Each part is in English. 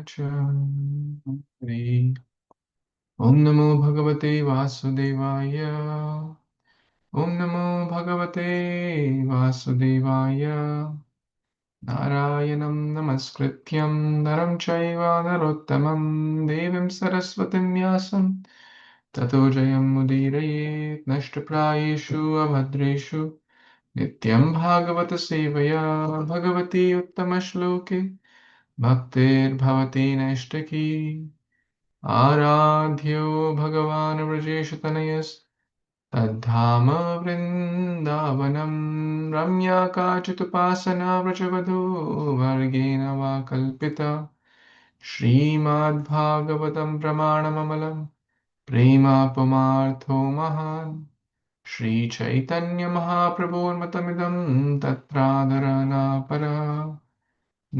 च हरि ॐ नमो भगवते वासुदेवाय ॐ नमो भगवते वासुदेवाय नारायणं नमस्कृत्यं नरं चैव नरोत्तमं देवीं सरस्वतीं व्यासं ततो जयमुदीरयेत् नष्टप्रायेषु अभद्रेषु नित्यं भागवतसेवया भगवती उत्तमश्लोके भक्तिर्भवति नैष्टिकी आराध्यो भगवान् व्रजेशतनयस्तद्धाम वृन्दावनं रम्या काचिदुपासना व्रजवधू वर्गेण वा कल्पिता श्रीमद्भागवतं प्रमाणममलं प्रेमापमार्थो महान् श्रीचैतन्यमहाप्रभोर्मतमिदं तत्रादरना परा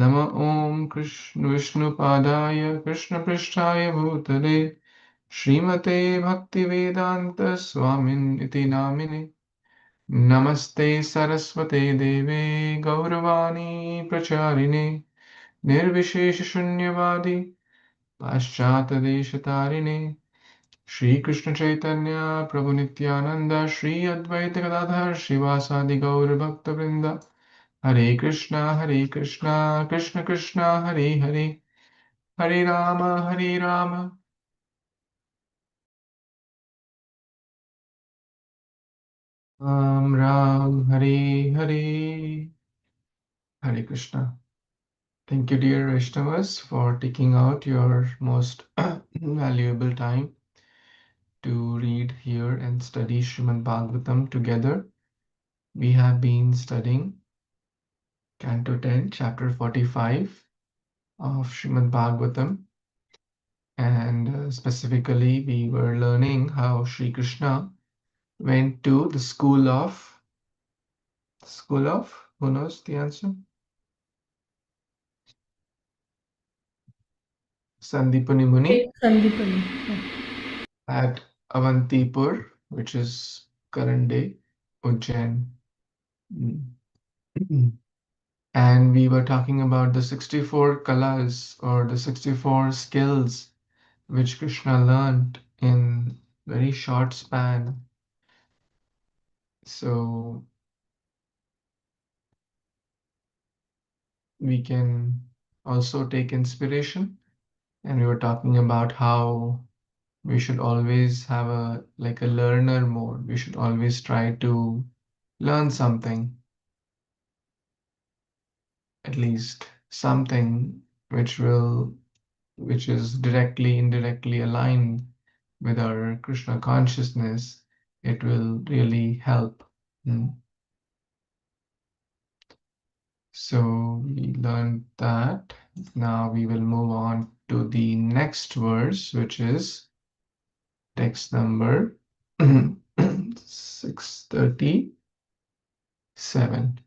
नम ॐ कृष्ण विष्णुपादाय कृष्णपृष्ठाय भूतले श्रीमते भक्तिवेदान्त स्वामिन् इति नामिने नमस्ते सरस्वते देवे गौरवाणी प्रचारिणे निर्विशेषशून्यवादी पाश्चात्यदेशतारिणे श्रीकृष्ण चैतन्य प्रभु नित्यानंद श्री अद्वैत गदाधर श्रीवासादि गौरभक्तवृंद हरे Krishna Krishna Krishna Hare Hare Hare Ram Ram Ram Hare Hare Hare Krishna. Thank you, dear Vaishnavas, for taking out your most valuable time to read here and study Śrīmad-Bhāgavatam together. We have been studying Canto 10, Chapter 45 of Śrīmad-Bhāgavatam, and specifically we were learning how Sri Krishna went to the school of, who knows the answer? Sandipani Muni Sandipani. at Avantipur, which is current day Ujjain. And we were talking about the 64 kalas or the 64 skills which Krishna learned in very short span. So we can also take inspiration. And we were talking about how we should always have a learner mode. We should always try to learn something, at least something which is directly, indirectly aligned with our Krishna consciousness. It will really help. So we learned that. Now we will move on to the next verse, which is text number 637.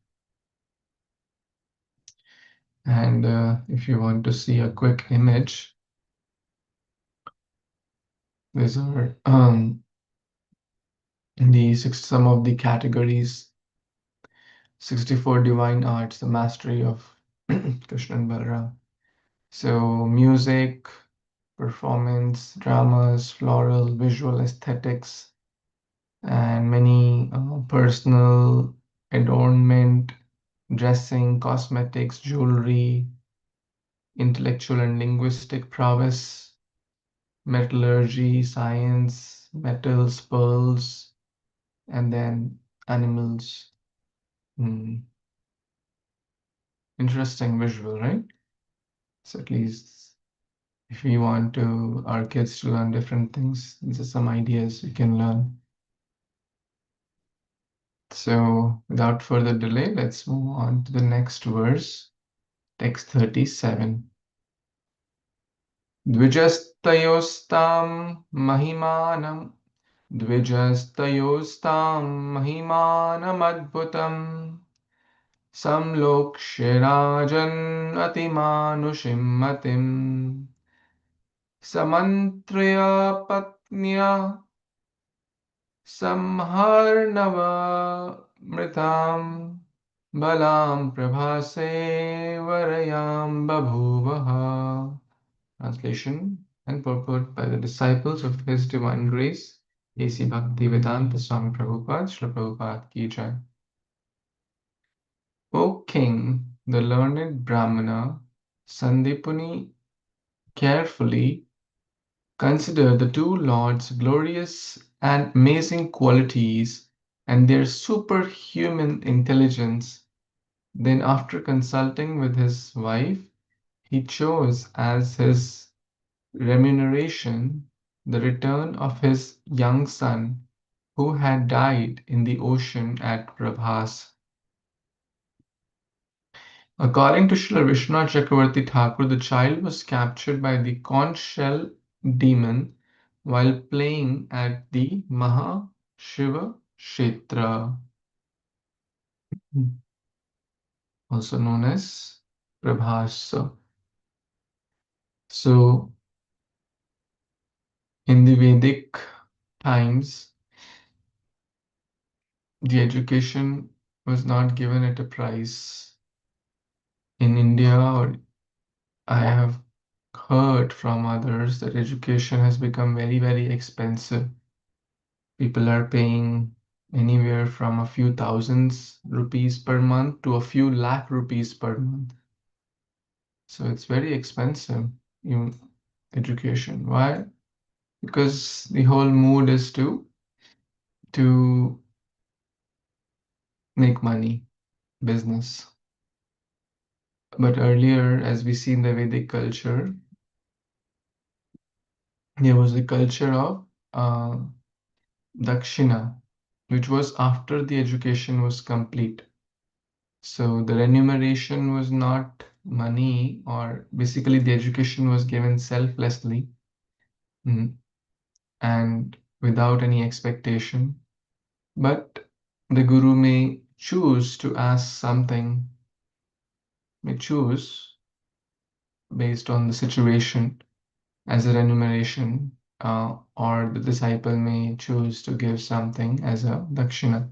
And if you want to see a quick image, these are some of the categories. 64 divine arts, the mastery of Krishna and Balaram. So music, performance, dramas, floral, visual aesthetics, and many personal adornment, dressing, cosmetics, jewelry, intellectual and linguistic prowess, metallurgy, science, metals, pearls, and then animals. Interesting visual, right? So at least if we want our kids to learn different things, these are some ideas we can learn. So without further delay, let's move on to the next verse, text 37. Dvijastayostam mahimanam Dvijastayostam adbhutam Samlokshya rajan atimanushim matim Samantraya patnya samharnava mritam balam prabhase varayam babhuvaha. Translation and purport by the disciples of His Divine Grace, A.C. Bhaktivedanta Swami Prabhupada, Srila Prabhupada Ki Jai. O King, the learned Brahmana, Sandipuni carefully consider the two Lords' glorious and amazing qualities and their superhuman intelligence. Then, after consulting with his wife, he chose as his remuneration the return of his young son, who had died in the ocean at Prabhas. According to Srila Vishwanath Chakravarti Thakur, the child was captured by the conch shell demon while playing at the Mahashiva Kshetra, also known as Prabhas. So, in the Vedic times, the education was not given at a price. In India, or I have heard from others that education has become very, very expensive. People are paying anywhere from a few thousands rupees per month to a few lakh rupees per month. So it's very expensive, even education. Why? Because the whole mood is to make money, business. But earlier, as we see in the Vedic culture, there was the culture of dakshina, which was after the education was complete. So the remuneration was not money, or basically the education was given selflessly, and without any expectation. But the guru may choose to ask something, may choose based on the situation as a remuneration, or the disciple may choose to give something as a dakshina.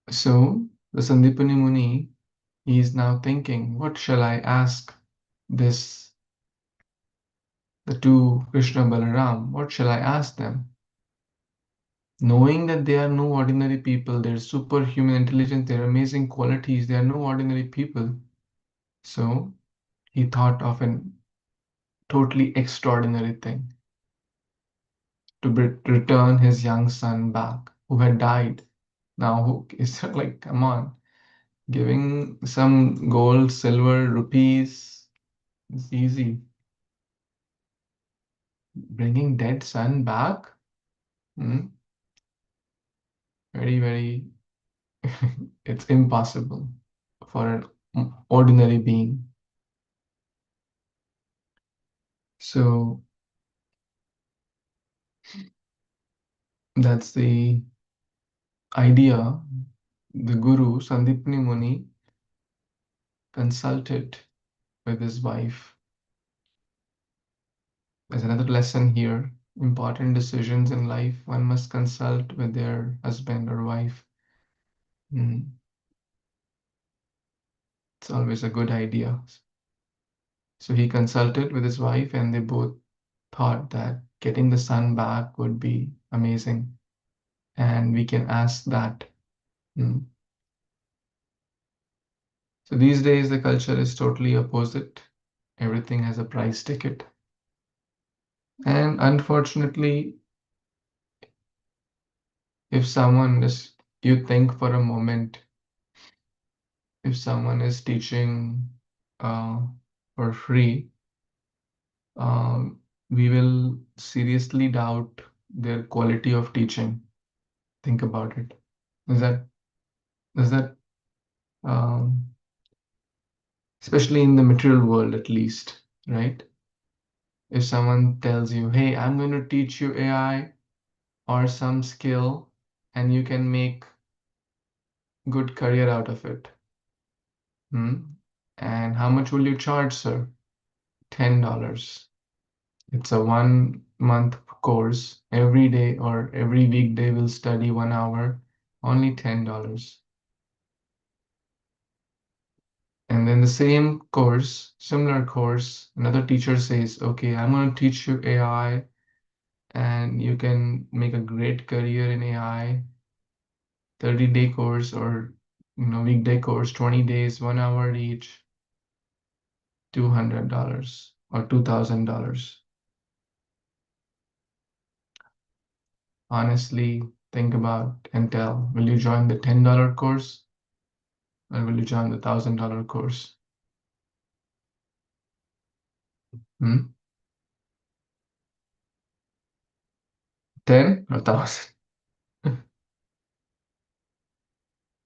So the Sandipani Muni, he is now thinking, what shall I ask the two Krishna Balaram? What shall I ask them? Knowing that they are no ordinary people, their superhuman intelligence, their amazing qualities, they are no ordinary people. So he thought of a totally extraordinary thing, to return his young son back, who had died. Now, who is like, come on, giving some gold, silver, rupees is easy. Bringing dead son back, very, very, it's impossible for an ordinary being. So that's the idea. The Guru, Sandipani Muni, consulted with his wife. There's another lesson here. Important decisions in life, one must consult with their husband or wife. It's always a good idea. So he consulted with his wife, and they both thought that getting the son back would be amazing, and we can ask that. So these days the culture is totally opposite. Everything has a price ticket. And unfortunately, if someone is, you think for a moment, if someone is teaching for free, we will seriously doubt their quality of teaching. Think about it. Is that especially in the material world, at least, right? If someone tells you, hey, I'm going to teach you AI or some skill, and you can make good career out of it. And how much will you charge, sir? $10. It's a 1 month course. Every day or every weekday we'll study 1 hour, only $10. And then the same course, similar course, another teacher says, okay, I'm going to teach you AI and you can make a great career in AI, 30-day course or weekday course, 20 days, 1 hour each, $200 or $2,000. Honestly, think about and tell, will you join the $10 course or will you join the $1,000 course? 10 or 1,000?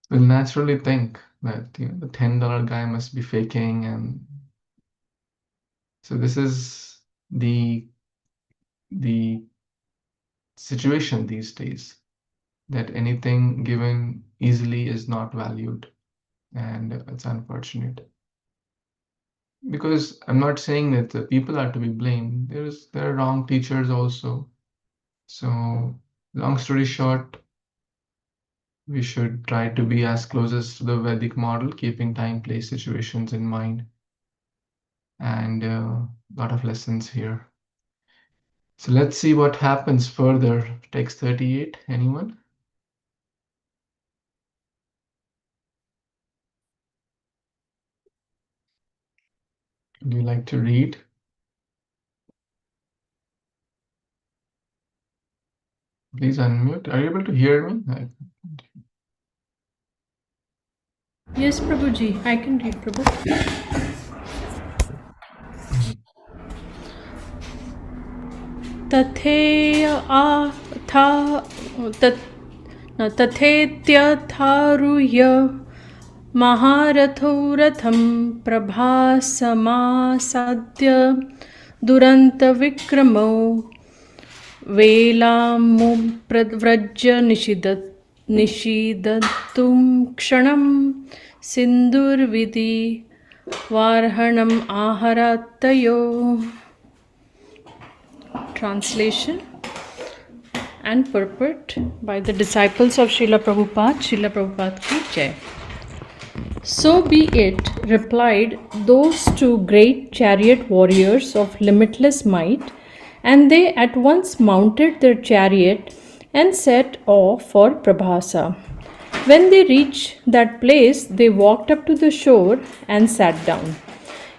We'll naturally think that the $10 guy must be faking, and so this is the situation these days, that anything given easily is not valued, and it's unfortunate. Because I'm not saying that the people are to be blamed. There are wrong teachers also. So long story short, we should try to be as close as to the Vedic model, keeping time, place, situations in mind, and a lot of lessons here. So let's see what happens further. Text 38, anyone? Would you like to read? Please unmute. Are you able to hear me? Yes, Prabhuji, I can read, Prabhu. तथेत्यथारुह्य महारथो रथं प्रभासमासाद्य दुरन्तविक्रमौ वेलामुप्रव्रज्य निषीदतुं क्षणं सिन्दुर्विधि वार्हणम् आहरतयो. Translation and purport by the disciples of Srila Prabhupada. Srila Prabhupada ki jai. So be it, replied those two great chariot warriors of limitless might, and they at once mounted their chariot and set off for Prabhasa. When they reached that place, they walked up to the shore and sat down.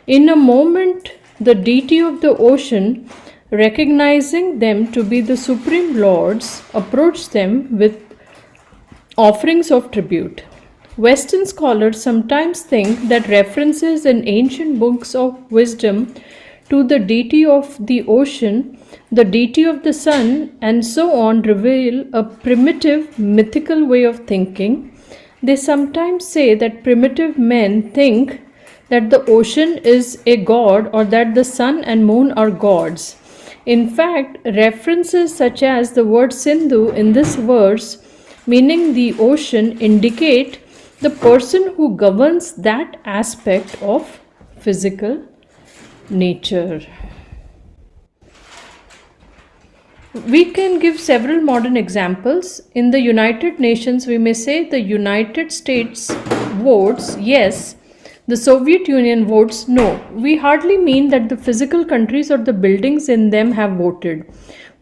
In a moment, the deity of the ocean, recognizing them to be the Supreme Lords, approached them with offerings of tribute. Western scholars sometimes think that references in ancient books of wisdom to the deity of the ocean, the deity of the sun, and so on reveal a primitive mythical way of thinking. They sometimes say that primitive men think that the ocean is a god or that the sun and moon are gods. In fact, references such as the word Sindhu in this verse, meaning the ocean, indicate the person who governs that aspect of physical nature. We can give several modern examples. In the United Nations, we may say the United States votes yes, the Soviet Union votes no. We hardly mean that the physical countries or the buildings in them have voted.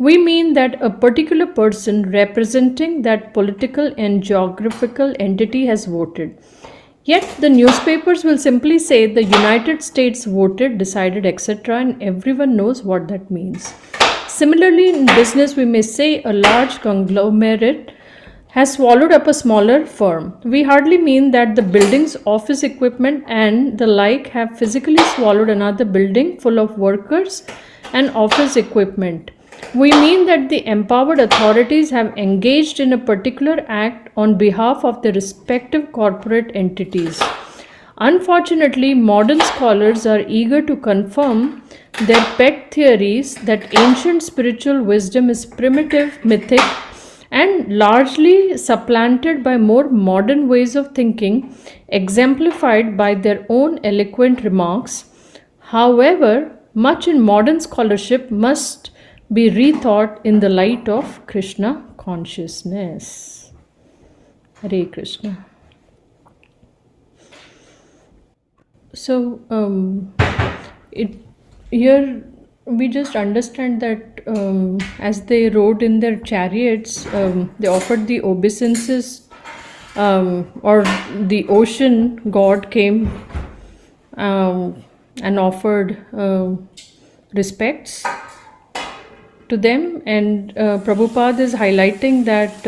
We mean that a particular person representing that political and geographical entity has voted. Yet the newspapers will simply say the United States voted, decided, etc., and everyone knows what that means. Similarly, in business, we may say a large conglomerate has swallowed up a smaller firm. We hardly mean that the buildings, office equipment, and the like have physically swallowed another building full of workers and office equipment. We mean that the empowered authorities have engaged in a particular act on behalf of the respective corporate entities. Unfortunately, modern scholars are eager to confirm their pet theories that ancient spiritual wisdom is primitive, mythic, and largely supplanted by more modern ways of thinking, exemplified by their own eloquent remarks. However, much in modern scholarship must be rethought in the light of Krishna consciousness. Hare Krishna. So it here we just understand that as they rode in their chariots, they offered the obeisances, or the ocean god came and offered respects to them. And Prabhupada is highlighting that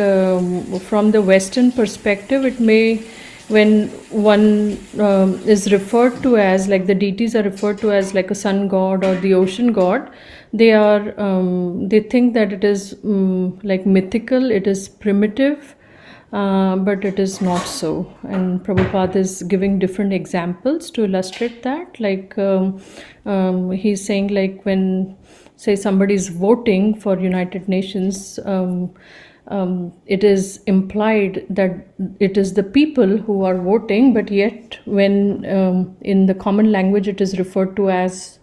from the Western perspective, it may, when one is referred to as, like the deities are referred to as like a sun god or the ocean god, they are they think that it is like mythical, it is primitive, but it is not so. And Prabhupada is giving different examples to illustrate that. Like he's saying, like when, say, somebody is voting for United Nations, it is implied that it is the people who are voting, but yet when in the common language it is referred to as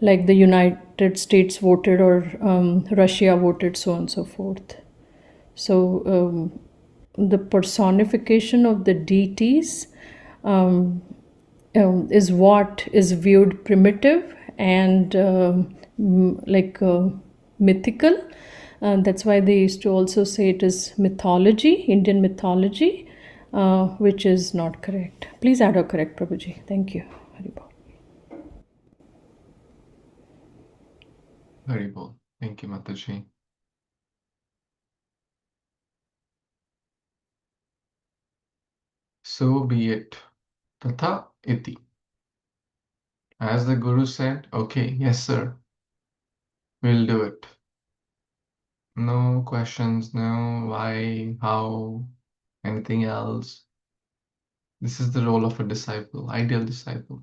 like the United States voted, or Russia voted, so on and so forth. So the personification of the deities is what is viewed primitive and like mythical. That's why they used to also say it is mythology, Indian mythology, which is not correct. Please add or correct, Prabhuji. Thank you. Haribol. Haribol. Thank you, Mataji. So be it. Tatha iti. As the Guru said, okay, yes, sir, we'll do it. No questions, no why, how, anything else. This is the role of a disciple, ideal disciple.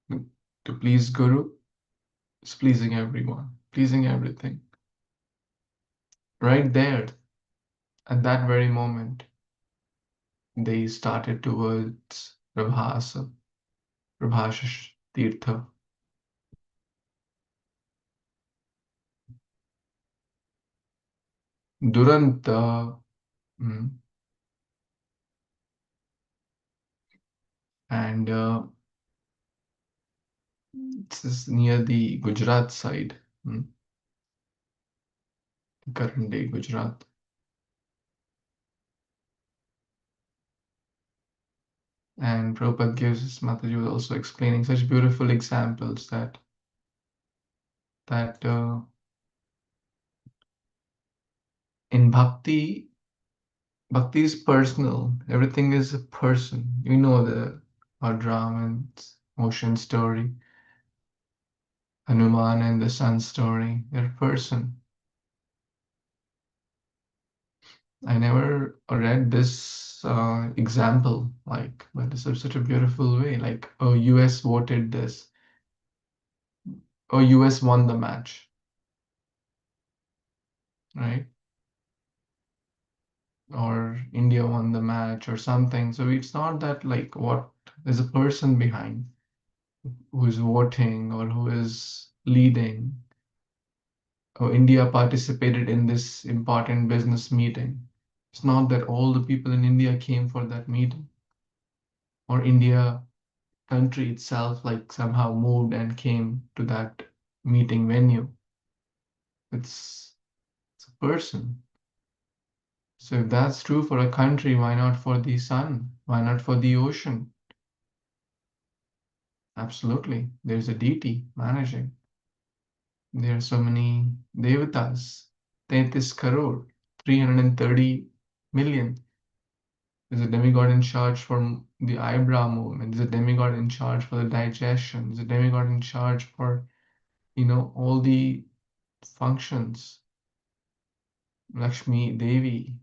To please Guru is pleasing everyone, pleasing everything. Right there, at that very moment, they started towards Prabhasa Tirtha. Duranta, and this is near the Gujarat side, current day Gujarat. And Prabhupada gives us, Mataji was also explaining such beautiful examples that in bhakti is personal. Everything is a person. You know the Bhadram and ocean story, Hanuman and the sun story. They're person. I never read this example, like, but it's such a beautiful way. Like, oh, US voted this. Oh, US won the match, right? Or India won the match or something. So it's not that like what there's a person behind who is voting or who is leading. Oh, India participated in this important business meeting. It's not that all the people in India came for that meeting, or India country itself like somehow moved and came to that meeting venue. It's a person. So if that's true for a country, why not for the sun? Why not for the ocean? Absolutely. There's a deity managing. There are so many devatas. 33 crore, 330 million. There's a demigod in charge for the eyebrow movement. There's a demigod in charge for the digestion. There's a demigod in charge for, all the functions. Lakshmi Devi,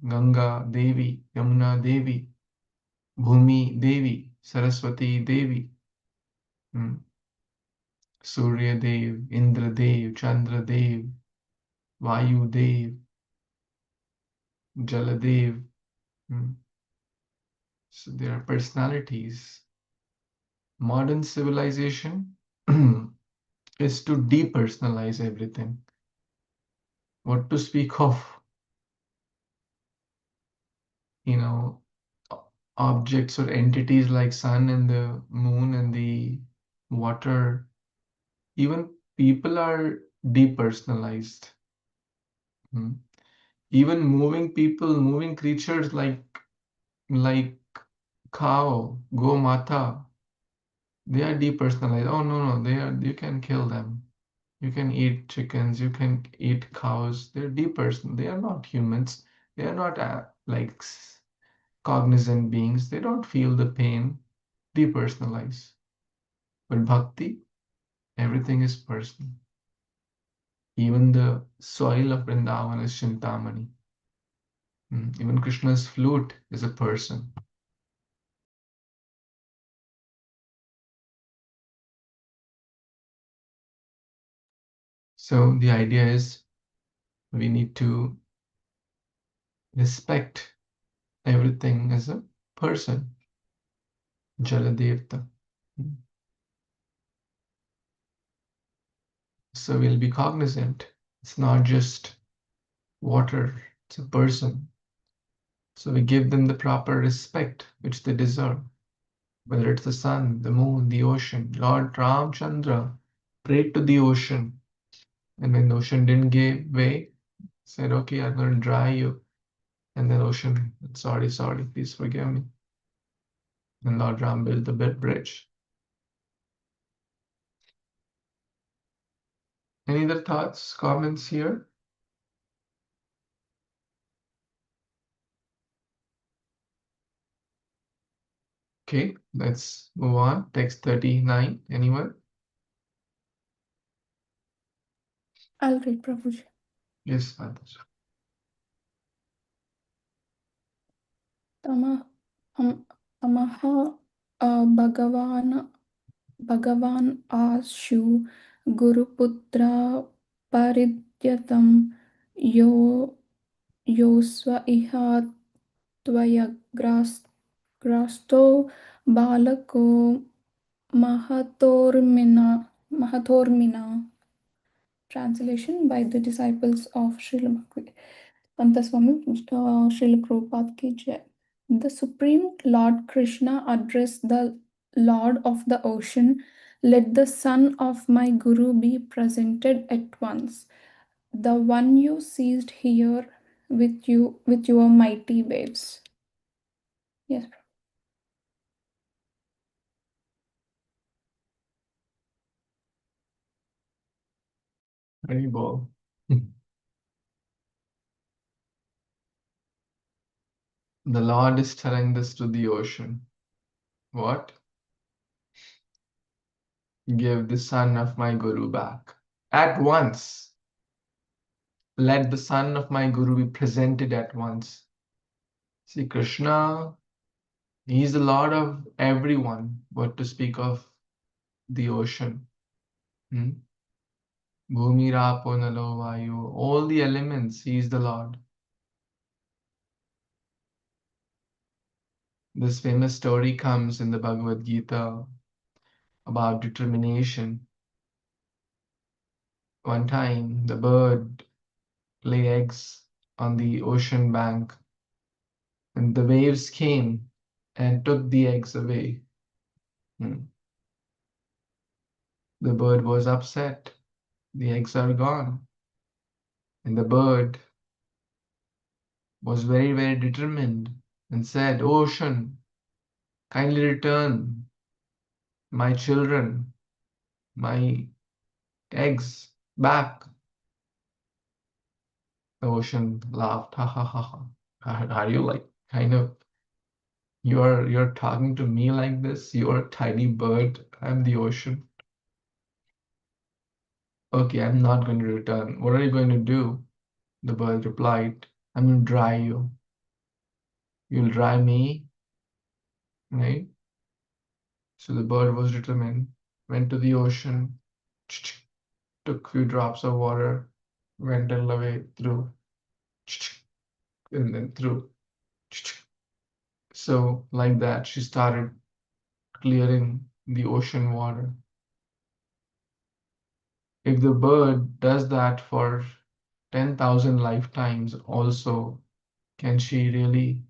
Ganga Devi, Yamuna Devi, Bhumi Devi, Saraswati Devi, Surya Dev, Indra Dev, Chandra Dev, Vayu Dev, Jaladev. So there are personalities. Modern civilization is to depersonalize everything. What to speak of, objects or entities like sun and the moon and the water. Even people are depersonalized. Hmm. Even moving people, moving creatures like cow, go mata, they are depersonalized. Oh no, they are. You can kill them. You can eat chickens. You can eat cows. They're depersonal. They are not humans. They are not like cognizant beings. They don't feel the pain. Depersonalize. But bhakti, everything is personal. Even the soil of Vrindavan is Chintamani. Even Krishna's flute is a person. So the idea is we need to respect everything as a person. Jaladevta. So we'll be cognizant. It's not just water, it's a person. So we give them the proper respect which they deserve. Whether it's the sun, the moon, the ocean. Lord Ramchandra prayed to the ocean. And when the ocean didn't give way, said, okay, I'm going to dry you. And then ocean, sorry, please forgive me. And Lord Ram built the bridge. Any other thoughts, comments here? Okay, let's move on. Text 39. Anyone? I'll read, Prabhuji. Yes, Maharaj. Tamaha Bhagavan Ashu Guruputra Paridyatam Yosva Iha Tvaya Grasto Balako Mahathormina. Translation by the disciples of Srila Swami Srila Prabhupada ki Jai. The Supreme Lord Krishna addressed the Lord of the ocean. Let the son of my Guru be presented at once. The one you seized here with your mighty waves. Yes. Very ball. The Lord is telling this to the ocean. What? Give the son of my Guru back. At once. Let the son of my Guru be presented at once. See, Krishna, he's the Lord of everyone, but to speak of the ocean. Bhumi, Rapo, Nalo, Vayu, all the elements, he is the Lord. This famous story comes in the Bhagavad Gita about determination. One time, the bird lay eggs on the ocean bank, and the waves came and took the eggs away. The bird was upset. The eggs are gone. And the bird was very, very determined and said, Ocean, kindly return my children, my eggs back. The ocean laughed, ha ha ha ha. Are you like kind of you're talking to me like this? You're a tiny bird. I'm the ocean. Okay, I'm not going to return. What are you going to do? The bird replied, I'm going to dry you. You'll dry me, right? So the bird was determined, went to the ocean, took a few drops of water, went all the way through, and then through. So, like that, she started clearing the ocean water. If the bird does that for 10,000 lifetimes, also, can she really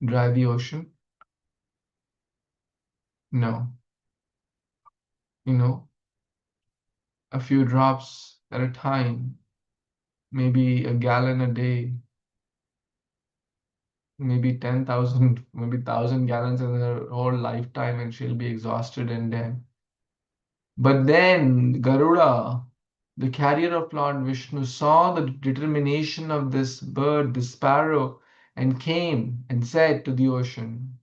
dry the ocean? No. A few drops at a time, maybe a gallon a day, maybe 10,000, maybe 1,000 gallons in her whole lifetime, and she'll be exhausted and dead. But then Garuda, the carrier of Lord Vishnu, saw the determination of this bird, this sparrow, and came and said to the ocean,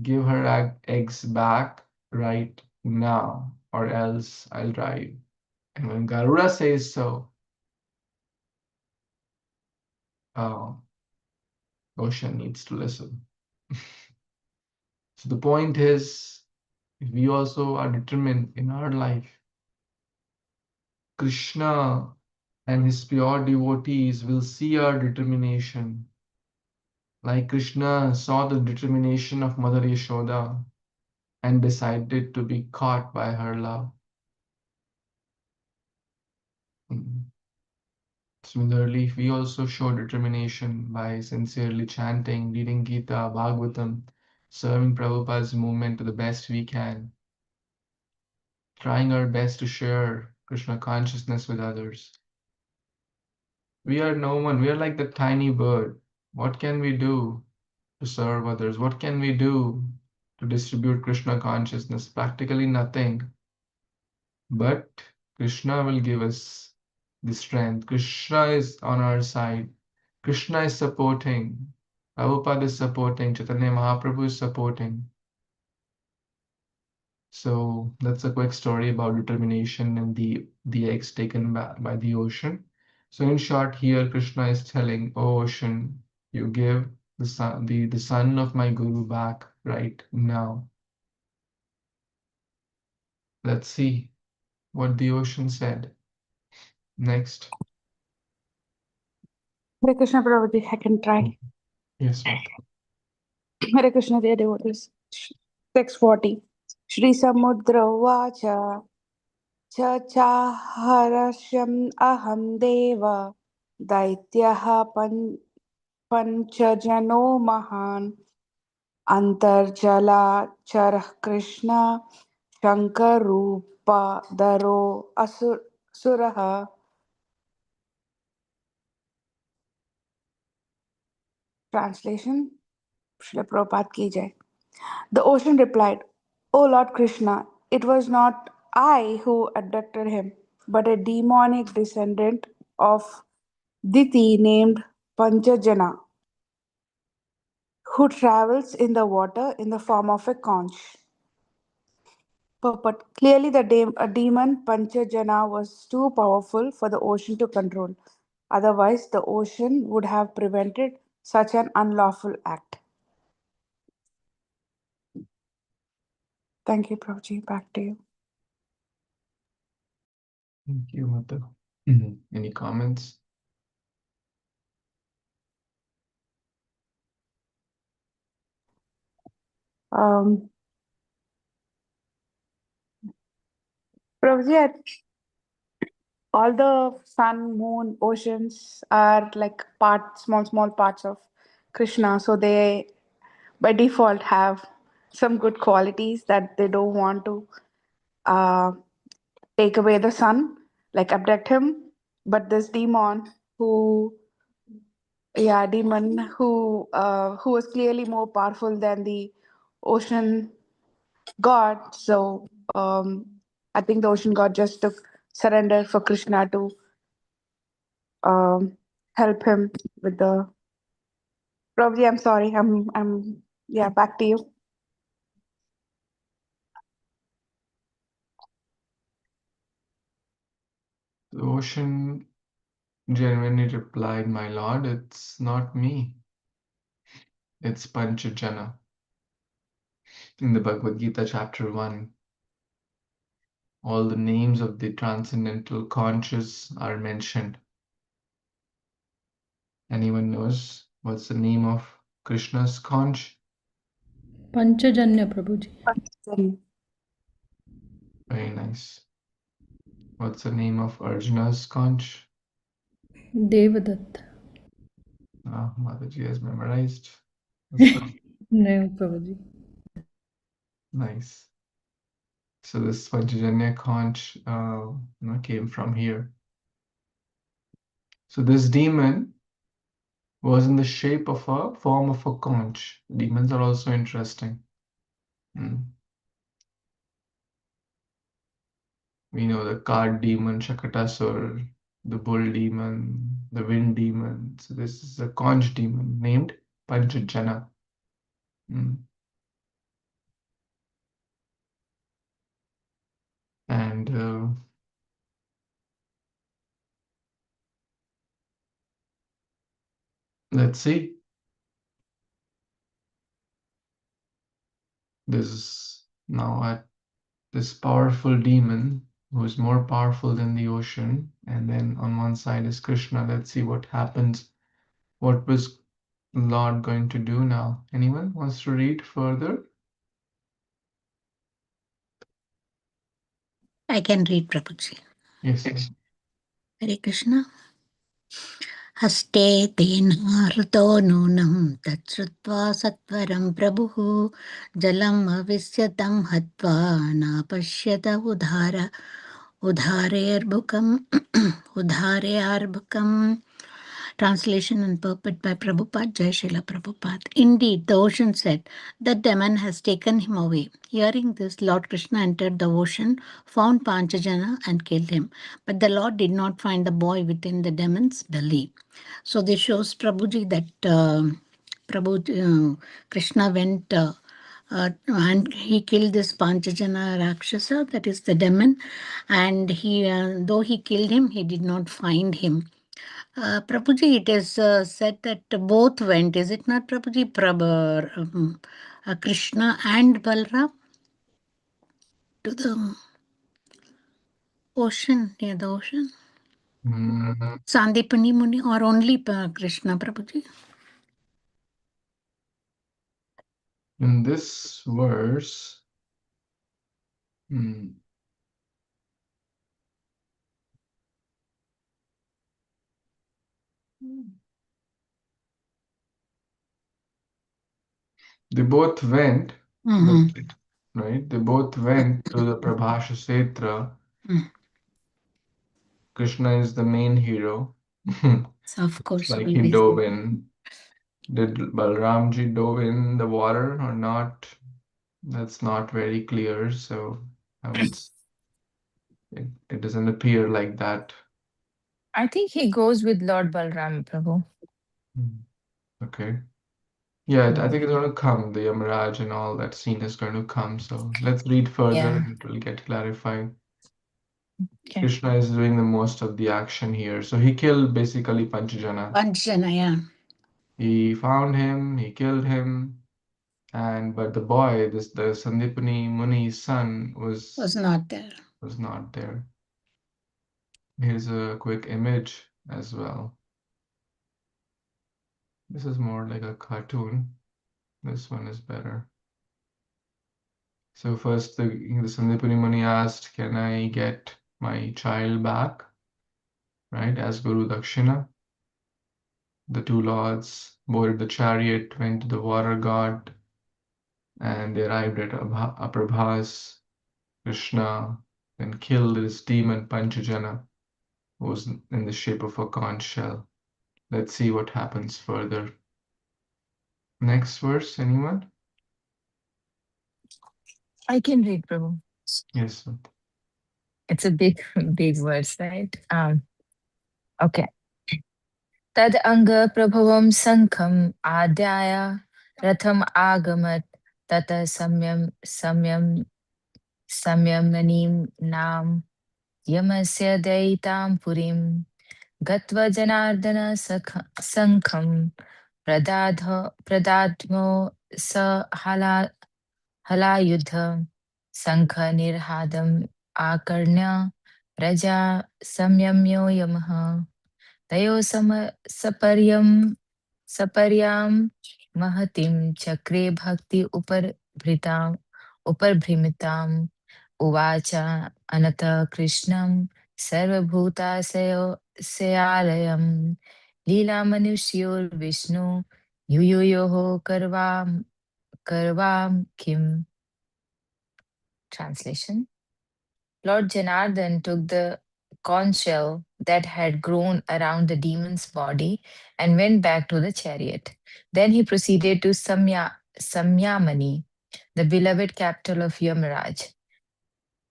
"Give her eggs back right now, or else I'll drive." And when Garuda says so, ocean needs to listen. So the point is, if we also are determined in our life, Krishna and his pure devotees will see our determination. Like Krishna saw the determination of Mother Yashoda and decided to be caught by her love. Similarly, if we also show determination by sincerely chanting, reading Gita, Bhagavatam, serving Prabhupada's movement to the best we can, trying our best to share Krishna consciousness with others. We are no one, we are like the tiny bird. What can we do to serve others? What can we do to distribute Krishna consciousness? Practically nothing. But Krishna will give us the strength. Krishna is on our side. Krishna is supporting. Prabhupada is supporting. Chaitanya Mahaprabhu is supporting. So that's a quick story about determination and the eggs taken by the ocean. So in short, here Krishna is telling, "Oh ocean, you give the son of my guru back right now." Let's see what the ocean said. Next. Hare Krishna Prabhuji, I can try. Yes, Mata. Hare Krishna, dear devotees. 640. Shri Samudra Vacha Chachaharashyam Aham Deva Daityaha Panchajano Mahan Antarjala Charah Krishna Shankarupa Daro Asuraha. Translation, Srila Prabhupada ki jai. The ocean replied, "O Lord Krishna, it was not I who abducted him, but a demonic descendant of Diti named Panchajana, who travels in the water in the form of a conch." But clearly, a demon Panchajana was too powerful for the ocean to control. Otherwise, the ocean would have prevented such an unlawful act. Thank you, Prabhuji. Back to you. Thank you, Mata. Any comments? Prabhuji, all the sun, moon, oceans are like small parts of Krishna. So they, by default, have some good qualities that they don't want to uh, take away the sun, like abduct him. But this demon who was clearly more powerful than the ocean god. So I think the ocean god just took surrender for Krishna to help him with the. Probably, I'm sorry. Yeah. Back to you. The ocean genuinely replied, "My lord, it's not me. It's Panchajana." In the Bhagavad Gita, chapter 1, all the names of the transcendental conscious are mentioned. Anyone knows what's the name of Krishna's conch? Panchajanya Prabhuji. Very nice. What's the name of Arjuna's conch? Devadatta. Mataji has memorized. No, Prabhuji. Nice. So this Panchajanya conch came from here. So this demon was in the shape of a form of a conch. Demons are also interesting. We know the card demon, Shakatasur, the bull demon, the wind demon. So this is a conch demon named Panchajana. And let's see. This now at this powerful demon who is more powerful than the ocean, and then on one side is Krishna. Let's see what happens. What was Lord going to do now? Anyone wants to read further? I can read, Prabhuji. Yes. Hare Krishna. हस्ते तेन हृतो नूनं तच्छ्रुत्वा सत्वरं प्रभुः जलम् अविस्यतं हत्वा नापश्यत उधारेऽर्भुकम्. Translation and purport by Prabhupada, Jai Srila Prabhupada. Indeed, the ocean said, the demon has taken him away. Hearing this, Lord Krishna entered the ocean, found Panchajana and killed him. But the Lord did not find the boy within the demon's belly. So this shows Prabhuji that Krishna went and he killed this Panchajana Rakshasa, that is the demon, and he, though he killed him, he did not find him. Prabhuji, it is said that both went, is it not, Prabhuji? Krishna and Balram to the ocean, near the ocean? Sandipani Muni, or only Krishna, Prabhuji? In this verse, they both went, right? They both went to the Prabhasha Setra. Krishna is the main hero. So of course, like he dove in. Did Balramji dove in the water or not? That's not very clear. So I would. It doesn't appear like that. I think he goes with Lord Balram, Prabhu. Okay. Yeah, I think it's going to come. The Yamaraj and all that scene is going to come. So let's read further and it will get clarified. Okay. Krishna is doing the most of the action here. So he killed basically Panchajana. Panchajana, yeah. He found him, he killed him, but the boy, the Sandipani Muni's son was not there. Was not there. Here's a quick image as well. This is more like a cartoon. This one is better. So first the Sandipani Muni asked, can I get my child back? Right, as Guru Dakshina. The two lords boarded the chariot, went to the water god, and they arrived at April8th. Kṛṣṇa then killed this demon Panchajana, who was in the shape of a conch shell. Let's see what happens further. Next verse, anyone? I can read, Prabhu. Yes. It's a big words, right? Okay. Tad anga prabhavam sankham adhyaya ratham agamat tata samyam nam yamasya daitam purim gatva janardana sankham pradadmo sa halayudha sankha nirhadam akarnya raja samyamyo yamaha tayo saparyam mahatim chakre bhakti uparbhimitam uvacha anata krishnam sarvabhuta sayalayam lila manusyor vishnu Yuyoyoho karvam kim. Translation. Lord Janardhan took the conch shell that had grown around the demon's body and went back to the chariot. Then he proceeded to Samyamani, the beloved capital of Yamaraj,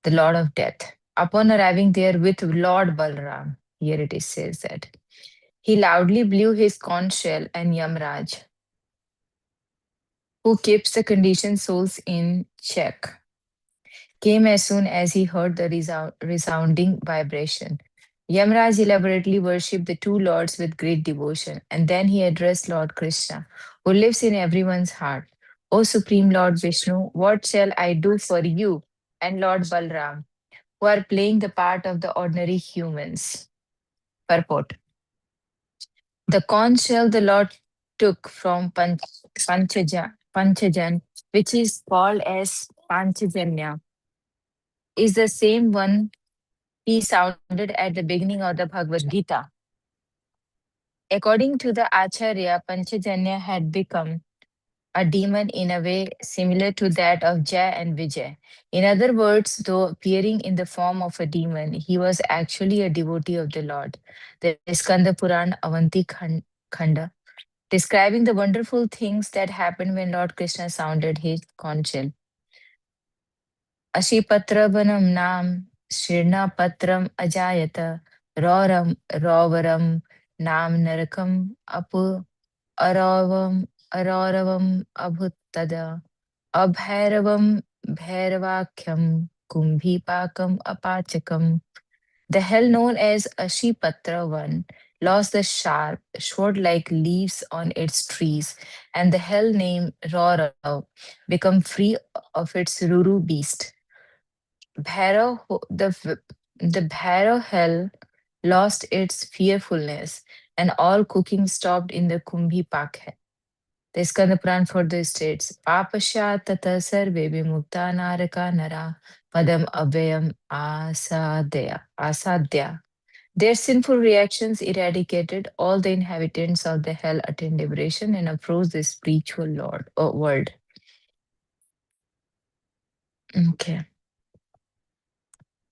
the Lord of Death. Upon arriving there with Lord Balram, here it is says that, he loudly blew his conch shell, and Yamaraj, who keeps the conditioned souls in check, came as soon as he heard the resounding vibration. Yamaraj elaborately worshipped the two lords with great devotion, and then he addressed Lord Krishna, who lives in everyone's heart. O Supreme Lord Vishnu, what shall I do for you? And Lord Balram, who are playing the part of the ordinary humans. Purport. The conch shell the Lord took from Panchajan, which is called as Panchajanya, is the same one he sounded at the beginning of the Bhagavad Gita. According to the Acharya, Panchajanya had become a demon in a way similar to that of Jaya and Vijay. In other words, though appearing in the form of a demon, he was actually a devotee of the Lord. The Skanda Puran Avanti Khanda, describing the wonderful things that happened when Lord Krishna sounded his conch shell. अशिपत्रवनं नाम शीर्णपत्रम् अजायत रौरम रौवरम नाम नरकम up अरौवम अरौरवम अभुत तदा अभैरवम भैरवाख्यम कुंभीपाकम अपाचकम. The hell known as Ashipatra one lost the sharp, sword-like leaves on its trees, and the hell named Raurav become free of its Ruru beast. The Bhairo hell lost its fearfulness, and all cooking stopped in the Kumbhi Pak. The Skanda Puran further states, Papasya tata sarve vimukta naraka nara padam abhayam asadya. Their sinful reactions eradicated, all the inhabitants of the hell attained liberation and approached the spiritual world. Okay.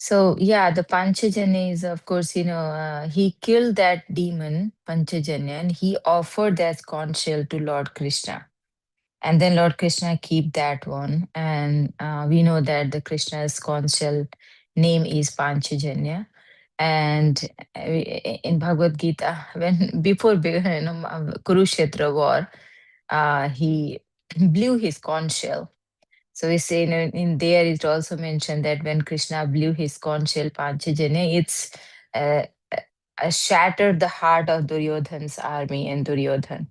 So yeah, the Panchajanya is, of course, he killed that demon, Panchajanya, and he offered that conch shell to Lord Krishna. And then Lord Krishna keep that one. And we know that the Krishna's conch shell name is Panchajanya. And in Bhagavad Gita, when before Kurukshetra war, he blew his conch shell. So we say in there it also mentioned that when Krishna blew his conch shell Panchajanya, it's uh, shattered the heart of Duryodhan's army and Duryodhan.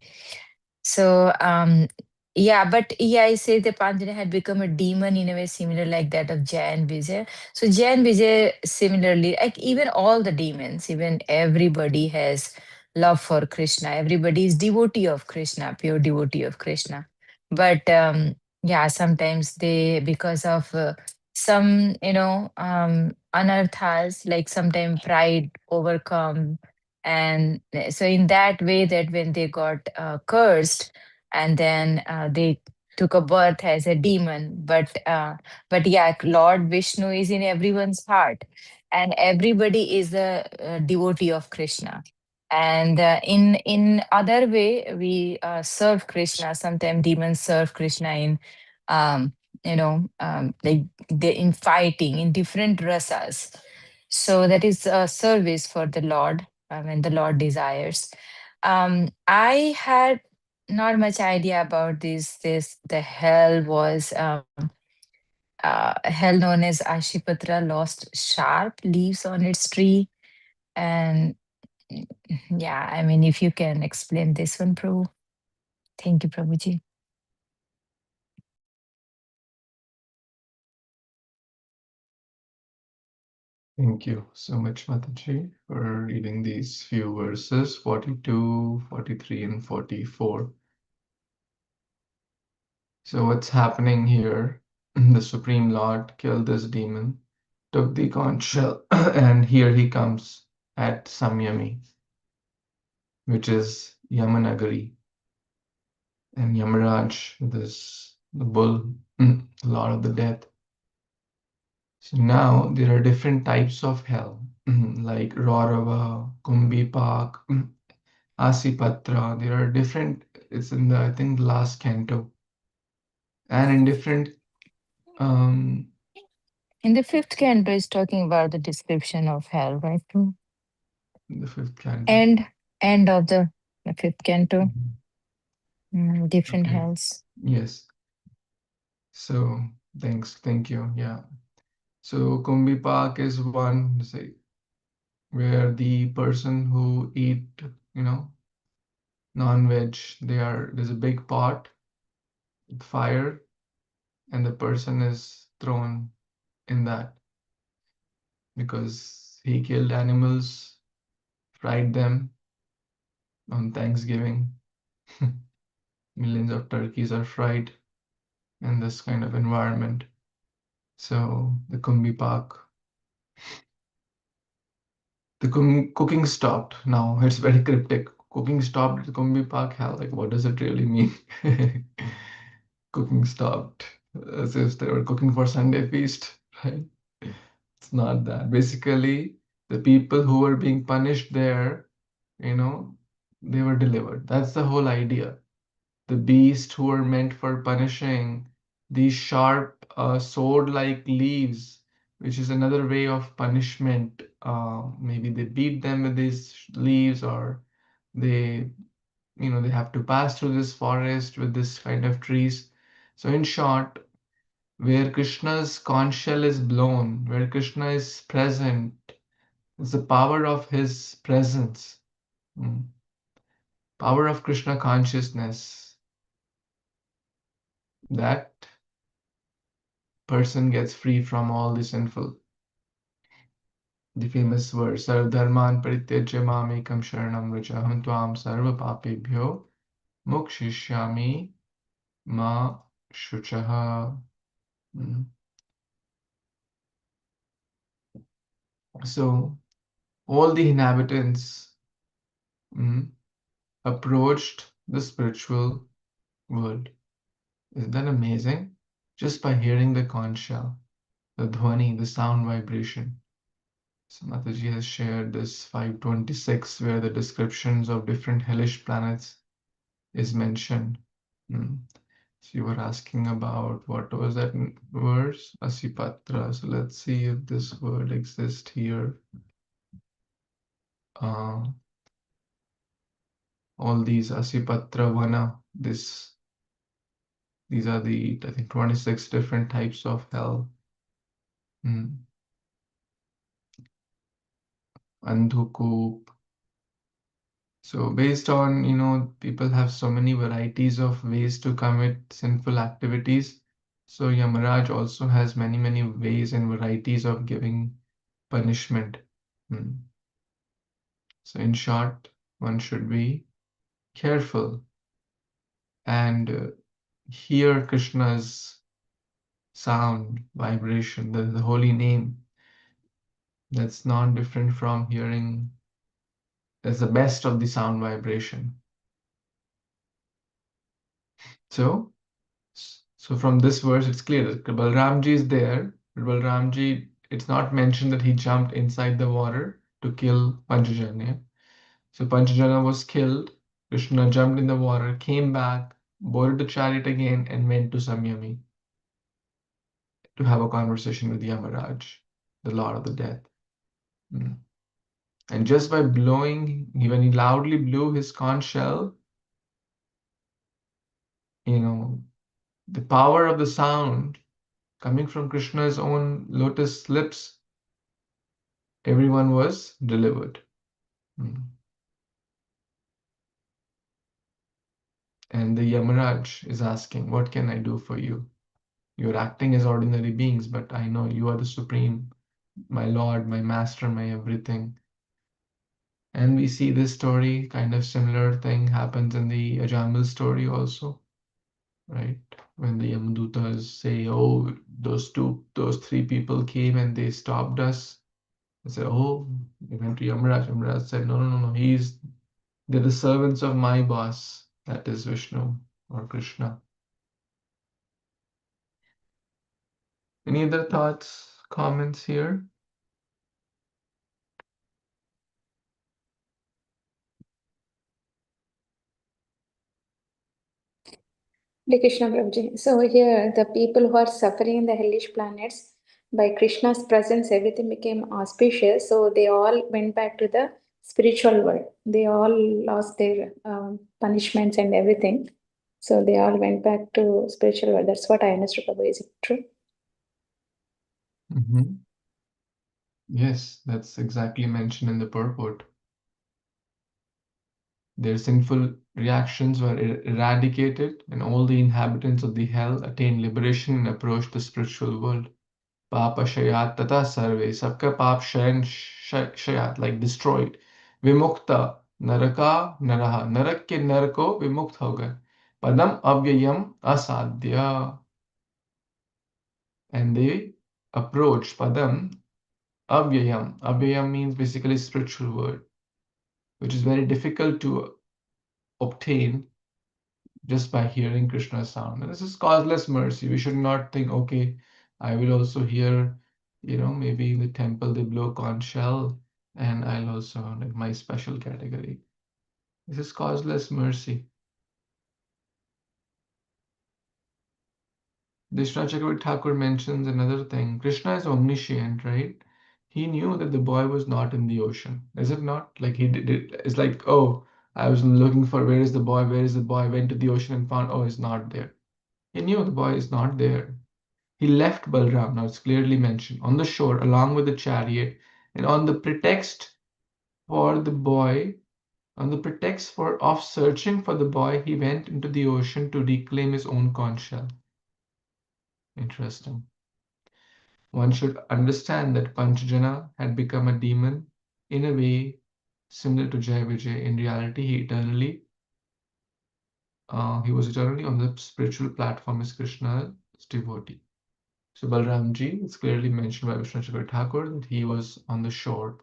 So I say the Panchajanya had become a demon in a way similar like that of Jaya and Vijay. So Jaya and Vijay similarly, like even all the demons, even everybody has love for Krishna. Everybody is devotee of Krishna, pure devotee of Krishna. But sometimes they, because of some, anarthas, like sometimes pride overcome. And so in that way that when they got cursed, and then they took a birth as a demon, but yeah, Lord Vishnu is in everyone's heart, and everybody is a, devotee of Krishna. And in other way we serve Krishna. Sometimes demons serve Krishna in um like they in fighting in different rasas. So that is a service for the Lord when the Lord desires. I had not much idea about this the hell was hell known as Ashipatra lost sharp leaves on its tree. And yeah, I mean, if you can explain this one, Prabhu. Thank you, Prabhuji. Thank you so much, Mataji, for reading these few verses, 42, 43, and 44. So what's happening here? The Supreme Lord killed this demon, took the conch shell, and here he comes at Samyami, which is Yamanagari. and Yamaraj, the bull, Lord of the Death. So now there are different types of hell, like Raurava, Kumbipak, Asipatra. There are different. It's in the, I think, last canto, and in different. Um, In the fifth canto is talking about the description of hell, right? the fifth canto. End of the fifth canto. Different Okay. hells. Yes. So thank you. Yeah. So Kumbipak is one, say, where the person who eat, non-veg, there's a big pot with fire, and the person is thrown in that because he killed animals, fried them on Thanksgiving. Millions of turkeys are fried in this kind of environment. So the Kumbipak, the cooking stopped. Now it's very cryptic. Cooking stopped at the Kumbipak hell. Like, what does it really mean? Cooking stopped, as if they were cooking for Sunday feast, right? It's not that. Basically, the people who were being punished there, they were delivered. That's the whole idea. The beasts who were meant for punishing, these sharp sword-like leaves, which is another way of punishment. Maybe they beat them with these leaves, or they, they have to pass through this forest with this kind of trees. So in short, where Krishna's conch shell is blown, where Krishna is present, it's the power of his presence, power of Krishna consciousness, that person gets free from all the sinful. The famous verse, Sarv Dharman Parityajya Mamekam Sharanam Vraja Aham Tvam Sarva Papebhyo Mokshishyami Ma Shuchaha. So all the inhabitants approached the spiritual world. Isn't that amazing? Just by hearing the conch shell, the dhwani, the sound vibration. So Mataji has shared this 526 where the descriptions of different hellish planets is mentioned. So you were asking about what was that verse? Asipatra. So let's see if this word exists here. All these Asipatra Vana, these are the, I think, 26 different types of hell. Andhukup. So based on, people have so many varieties of ways to commit sinful activities. So Yamaraj also has many, many ways and varieties of giving punishment. So in short, one should be careful and hear Krishna's sound, vibration, the holy name. That's not different from hearing. That's the best of the sound vibration. So from this verse, it's clear that Balramji is there, but Balramji, it's not mentioned that he jumped inside the water to kill Panchajanya. So Panchajanya was killed. Krishna jumped in the water, came back, boarded the chariot again, and went to Samyami to have a conversation with Yamaraj, the Lord of the Death. And just by blowing, when he loudly blew his conch shell, the power of the sound coming from Krishna's own lotus lips, everyone was delivered. And the Yamaraj is asking, what can I do for you? You're acting as ordinary beings, but I know you are the supreme, my Lord, my master, my everything. And we see this story, kind of similar thing happens in the Ajamil story also, right? When the Yamadutas say, oh, those three people came and they stopped us. They said, oh, we went to Yamaraj. Yamaraj said, no, they're the servants of my boss, that is Vishnu. or Kṛṣṇa. Any other thoughts, comments here? Hare Krishna Prabhuji. So here, the people who are suffering in the hellish planets, by Krishna's presence, everything became auspicious. So they all went back to the spiritual world. They all lost their punishments and everything. So they all went back to spiritual world. That's what I understood, Prabhu. Is it true? Yes, that's exactly mentioned in the purport. Their sinful reactions were eradicated, and all the inhabitants of the hell attained liberation and approached the spiritual world. Papa shayat tata sarve, sabka pap shayan shayat, like destroyed. Vimukta naraka naraha, narak ke narko vimukt ho gaye. Padam avyayam asadhya. And they approached Padam avyayam. Avyayam means basically spiritual word, which is very difficult to obtain just by hearing Krishna's sound. And this is causeless mercy. We should not think, okay, I will also hear, maybe in the temple they blow conch shell, and I'll also, like, my special category. This is causeless mercy. Vishnu Chakravarti Thakur mentions another thing. Krishna is omniscient, right? He knew that the boy was not in the ocean. Is it not? Like he did it. It's like, oh, I was looking for where is the boy? Where is the boy? I went to the ocean and found, oh, he's not there. He knew the boy is not there. He left Balram, now it's clearly mentioned, on the shore along with the chariot, and on the pretext for the boy, on the pretext of searching for the boy, he went into the ocean to reclaim his own conch shell. Interesting. One should understand that Panchajana had become a demon in a way similar to Jai Vijay. In reality, he was eternally on the spiritual platform as Krishna's devotee. So Balramji, it's clearly mentioned by Vishnu Chakravarti Thakur that he was on the shore.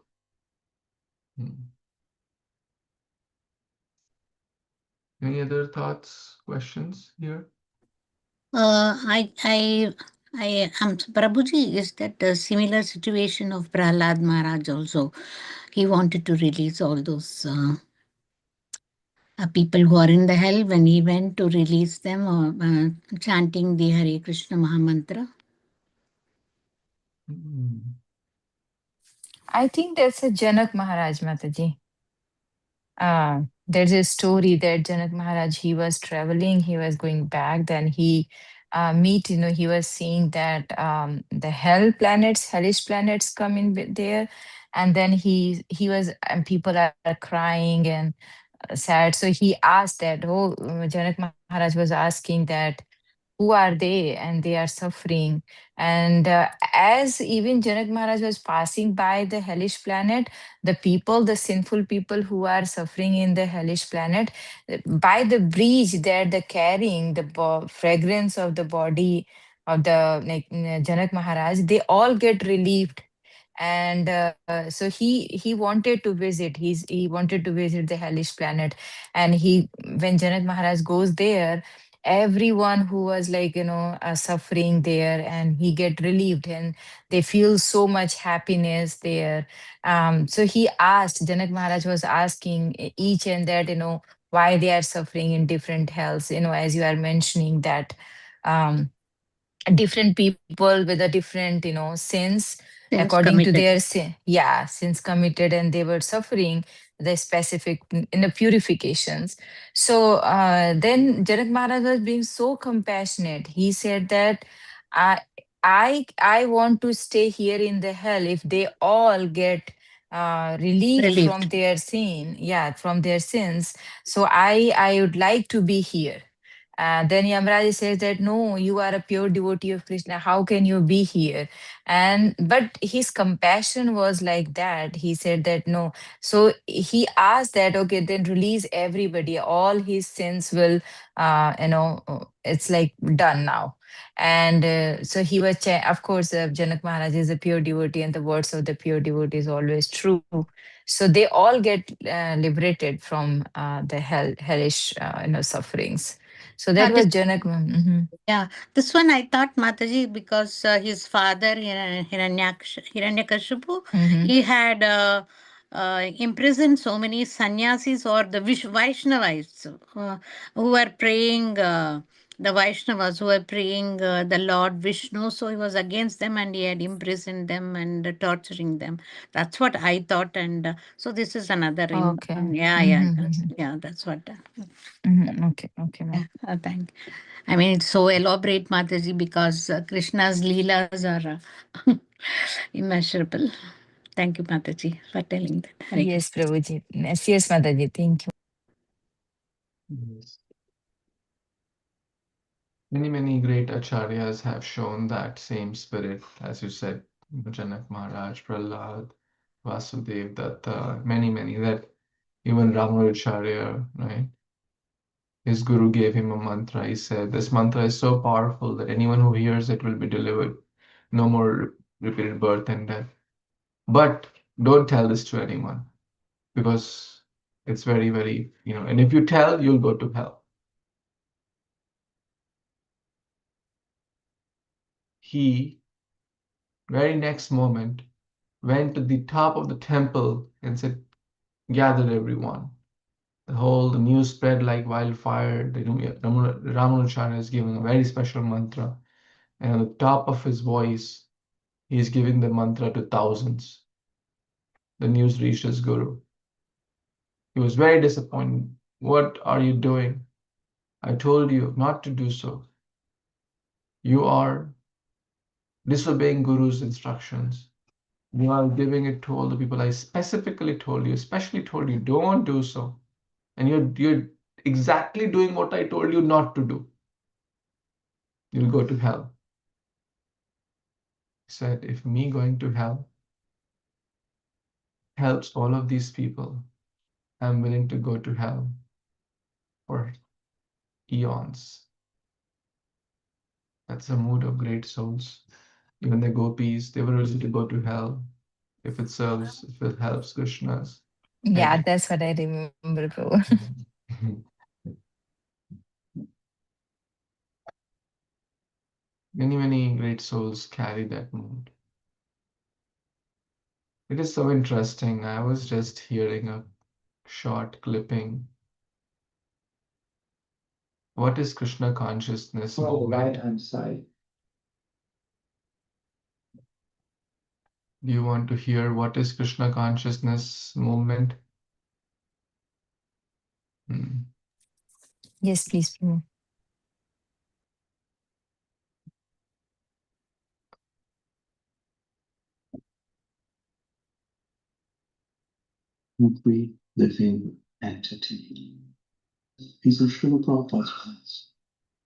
Any other thoughts, questions here? Prabhuji, is that a similar situation of Prahlad Maharaj also? He wanted to release all those people who are in the hell when he went to release them, chanting the Hare Krishna Mahamantra. I think that's a Janak Maharaj, Mataji. There's a story that Janak Maharaj, he was traveling, he was going back, then he he was seeing that the hellish planets come in there, and then he was, and people are crying and sad. So he asked that, Janak Maharaj was asking that, who are they and they are suffering. And as even Janak Maharaj was passing by the hellish planet, the sinful people who are suffering in the hellish planet, by the bridge that they're carrying the fragrance of the body of the Janak Maharaj, they all get relieved. And so he wanted to visit, he wanted to visit the hellish planet. And when Janak Maharaj goes there, everyone who was suffering there, and he get relieved, and they feel so much happiness there. So he asked, Janak Maharaj was asking each and that, why they are suffering in different hells, as you are mentioning that different people with a different sins, Sins according to committed. their sins committed, and they were suffering the specific in the purifications. So then Janak Maharaj was being so compassionate. He said that i I want to stay here in the hell if they all get relieved from Relieved. their from their sins. So I would like to be here. Then Yamraja says that, no, you are a pure devotee of Krishna. How can you be here? And but his compassion was like that. He said that no. So he asked that, okay, then release everybody. All his sins will, it's like done now. And so he was, of course, Janak Maharaj is a pure devotee, and the words of the pure devotee is always true. So they all get liberated from the hellish, sufferings. So that this- was Janak. Yeah, this one I thought Mataji, because his father Hiranyakashipu, he had imprisoned so many sannyasis or the Vaishnavas who were praying. The Vaishnavas who were praying the Lord Vishnu, so he was against them and he had imprisoned them and torturing them. That's what I thought, and so this is another. Okay. Yeah, that's what. Okay, ma'am. Yeah, thank. I mean, it's so elaborate, Mataji, because Krishna's leelas are immeasurable. Thank you, Mataji, for telling that. Hare Yes, Prabhuji. Yes, Mataji. Thank you. Yes. Many great acharyas have shown that same spirit, as you said, Janak Maharaj, Prahlad, Vasudev, Datta, many, that even Ramanujacharya, right? His guru gave him a mantra. He said, this mantra is so powerful that anyone who hears it will be delivered. No more repeated birth and death. But don't tell this to anyone, because it's very, and if you tell, you'll go to hell. He, very next moment, went to the top of the temple and said, gathered everyone. The news spread like wildfire. Ramanujacharya is giving a very special mantra. And on the top of his voice, he is giving the mantra to thousands. The news reached his guru. He was very disappointed. What are you doing? I told you not to do so. You are disobeying Guru's instructions. You are giving it to all the people. I specifically told you, especially told you, don't do so. And you're exactly doing what I told you not to do. You'll go to hell. He said, if me going to hell helps all of these people, I'm willing to go to hell for eons. That's the mood of great souls. Even the gopis, they were ready to go to hell if it helps Krishna's. Yeah, that's what I remember, Prabhu. Many great souls carry that mood. It is so interesting. I was just hearing a short clipping. What is Krishna consciousness? On the right-hand side. Do you want to hear what is Krishna consciousness movement? Yes, please, Prabhu. Complete living entity. These are Srila Prabhupada's plans.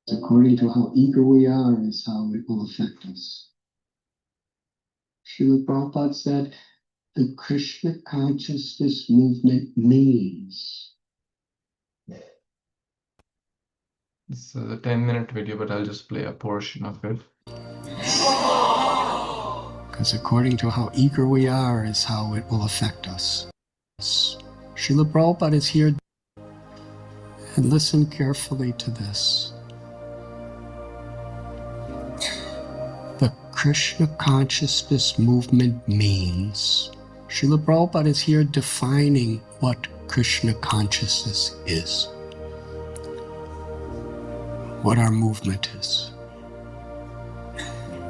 According to how eager we are is how it will affect us. Srila Prabhupada said, the Krishna consciousness movement means. This is a 10-minute video, but I'll just play a portion of it. Because according to how eager we are is how it will affect us. Srila Prabhupada is here, and listen carefully to this. The Krishna consciousness movement means. Srila Prabhupada is here defining what Krishna consciousness is, what our movement is.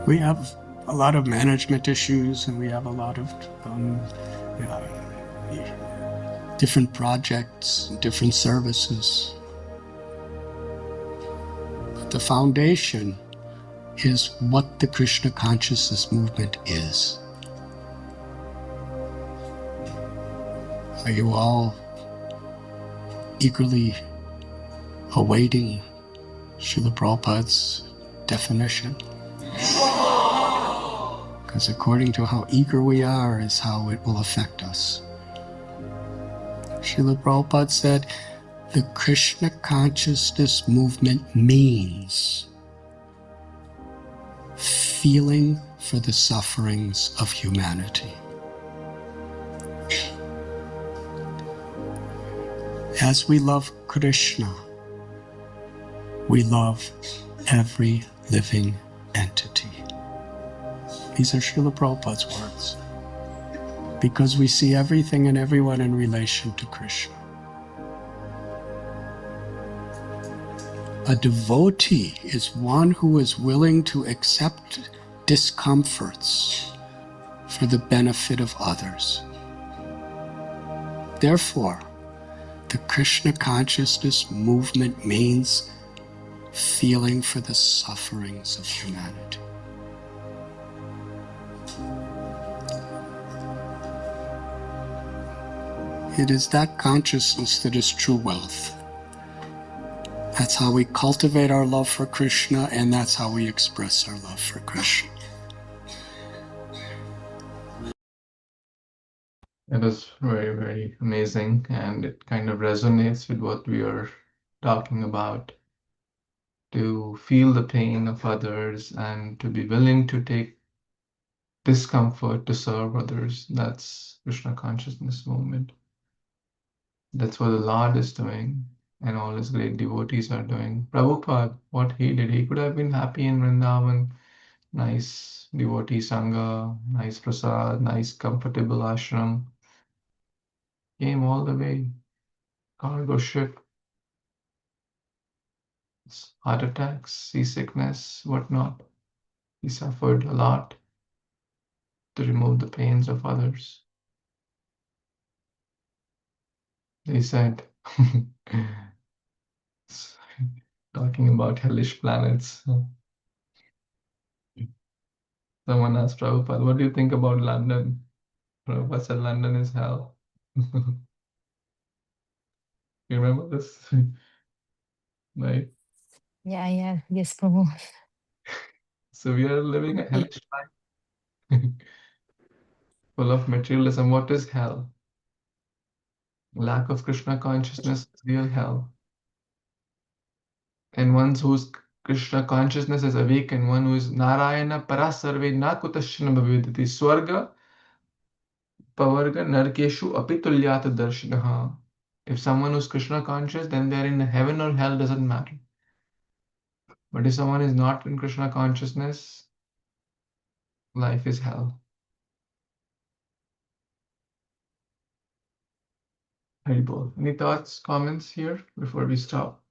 We have a lot of management issues, and we have a lot of different projects, different services. But the foundation is what the Krishna consciousness movement is. Are you all eagerly awaiting Srila Prabhupada's definition? Because according to how eager we are is how it will affect us. Srila Prabhupada said, the Krishna consciousness movement means feeling for the sufferings of humanity. As we love Kṛṣṇa, We love every living entity. These are Srila Prabhupada's words. Because we see everything and everyone in relation to Krishna. A devotee is one who is willing to accept discomforts for the benefit of others. Therefore, the Krishna consciousness movement means feeling for the sufferings of humanity. It is that consciousness that is true wealth. That's how we cultivate our love for Krishna, and that's how we express our love for Krishna. It was very, very amazing, and it kind of resonates with what we are talking about. To feel the pain of others and to be willing to take discomfort to serve others. That's Krishna consciousness movement. That's what the Lord is doing, and all his great devotees are doing. Prabhupada, what he did, he could have been happy in Vrindavan, nice devotee sangha, nice prasad, nice comfortable ashram. Came all the way, cargo ship, heart attacks, seasickness, whatnot. He suffered a lot to remove the pains of others. They said, talking about hellish planets. Someone asked Prabhupada, what do you think about London? Prabhupada said London is hell. You remember this? Right? Yeah. Yes, Prabhu. So we are living a hellish life, full of materialism. What is hell? Lack of Krishna consciousness is real hell. And one whose Krishna consciousness is awake, and one who is Narayana Parasarve na kutashana bhavedati Swarga Pavarga Narkeshu Apitulyata Darshinaha. If someone who's Krishna conscious, then they're in heaven or hell, doesn't matter. But if someone is not in Krishna consciousness, life is hell. Haribol. Any thoughts, comments here before we stop?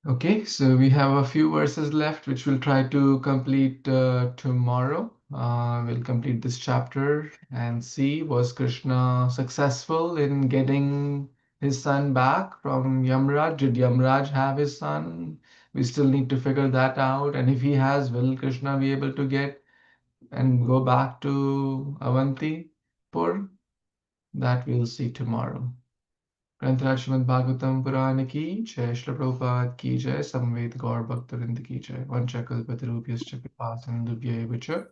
Okay, so we have a few verses left, which we'll try to complete tomorrow. We'll complete this chapter and see, was Krishna successful in getting his son back from Yamraj? Did Yamraj have his son? We still need to figure that out. And if he has, will Krishna be able to get and go back to Avantipur? That we'll see tomorrow. Śrīmad-Bhāgavatam Purana ki jai, Śrīla Prabhupada ki jai, Samved Gaur Bhaktarinda ki jai, Vanchakalpatarubhyascha Kripasindubhya cha,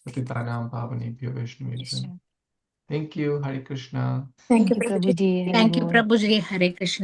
Patitanam Pavanebhyo Vaishnavebhyo. Thank you. Hare Krishna. Thank you, Thank you, Prabhuji. Prabhuji. Thank you, Haribol. Prabhuji. Hare Krishna.